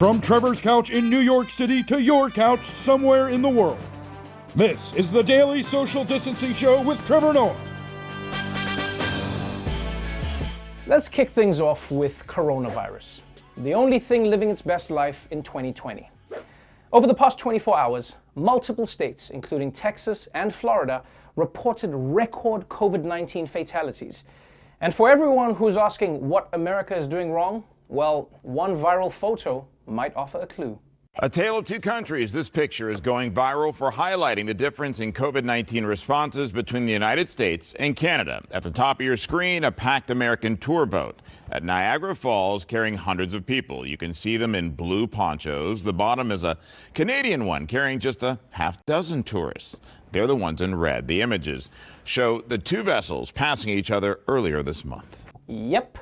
From Trevor's couch in New York City to your couch somewhere in the world, this is the Daily Social Distancing Show with Trevor Noah. Let's kick things off with coronavirus, the only thing living its best life in 2020. Over the past 24 hours, multiple states, including Texas and Florida, reported record COVID-19 fatalities. And for everyone who's asking what America is doing wrong, well, one viral photo might offer a clue. A tale of two countries. This picture is going viral for highlighting the difference in COVID-19 responses between the United States and Canada. At the top of your screen, a packed American tour boat at Niagara Falls carrying hundreds of people. You can see them in blue ponchos. The bottom is a Canadian one carrying just a half dozen tourists. They're the ones in red. The images show the two vessels passing each other earlier this month. Yep.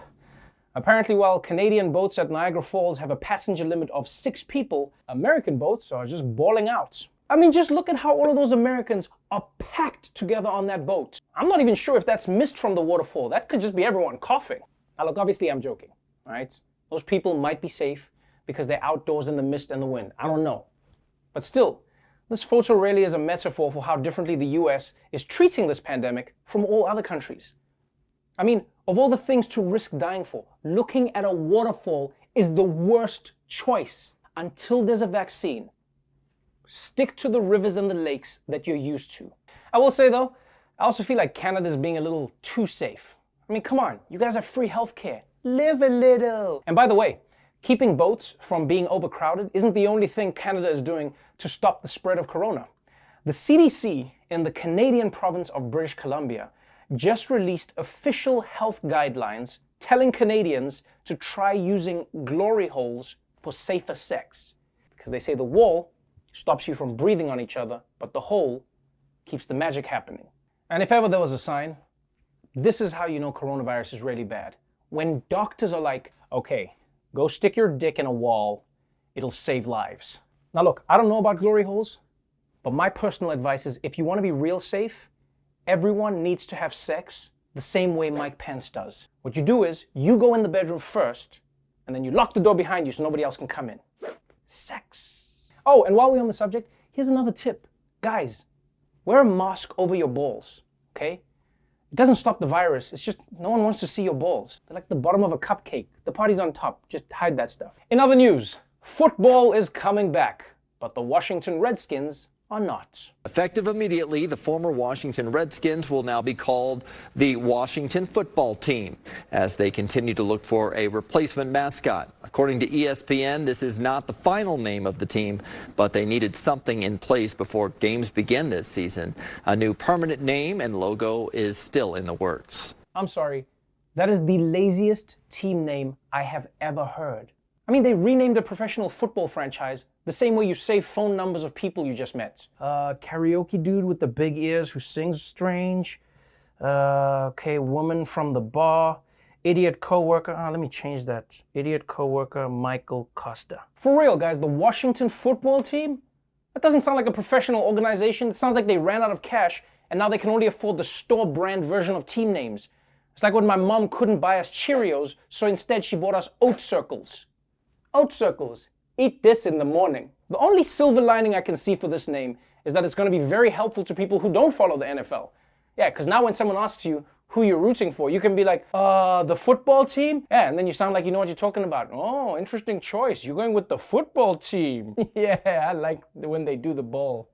Apparently, while Canadian boats at Niagara Falls have a passenger limit of 6 people, American boats are just bawling out. I mean, just look at how all of those Americans are packed together on that boat. I'm not even sure if that's mist from the waterfall. That could just be everyone coughing. Now look, obviously I'm joking, right? Those people might be safe because they're outdoors in the mist and the wind. I don't know. But still, this photo really is a metaphor for how differently the US is treating this pandemic from all other countries. I mean, of all the things to risk dying for, looking at a waterfall is the worst choice until there's a vaccine. Stick to the rivers and the lakes that you're used to. I will say though, I also feel like Canada's being a little too safe. I mean, come on, you guys have free healthcare. Live a little. And by the way, keeping boats from being overcrowded isn't the only thing Canada is doing to stop the spread of corona. The CDC in the Canadian province of British Columbia just released official health guidelines telling Canadians to try using glory holes for safer sex. Because they say the wall stops you from breathing on each other, but the hole keeps the magic happening. And if ever there was a sign, this is how you know coronavirus is really bad. When doctors are like, okay, go stick your dick in a wall, it'll save lives. Now look, I don't know about glory holes, but my personal advice is if you want to be real safe, everyone needs to have sex the same way Mike Pence does. What you do is, you go in the bedroom first, and then you lock the door behind you so nobody else can come in. Sex. Oh, and while we're on the subject, here's another tip. Guys, wear a mask over your balls, okay? It doesn't stop the virus, it's just no one wants to see your balls. They're like the bottom of a cupcake. The party's on top, just hide that stuff. In other news, football is coming back, but the Washington Redskins are not. Effective immediately, the former Washington Redskins will now be called the Washington Football Team as they continue to look for a replacement mascot. According to ESPN, this is not the final name of the team, but they needed something in place before games begin this season. A new permanent name and logo is still in the works. I'm sorry, that is the laziest team name I have ever heard. I mean, they renamed a professional football franchise the same way you save phone numbers of people you just met. Karaoke dude with the big ears who sings strange. Okay, woman from the bar. Idiot coworker. Let me change that. Idiot coworker Michael Costa. For real, guys, the Washington Football Team? That doesn't sound like a professional organization. It sounds like they ran out of cash and now they can only afford the store brand version of team names. It's like when my mom couldn't buy us Cheerios, so instead she bought us Oat Circles. Oat Circles. Eat this in the morning. The only silver lining I can see for this name is that it's going to be very helpful to people who don't follow the NFL. Yeah, because now when someone asks you who you're rooting for, you can be like, the football team? Yeah, and then you sound like you know what you're talking about. Oh, interesting choice. You're going with the football team. Yeah, I like when they do the ball.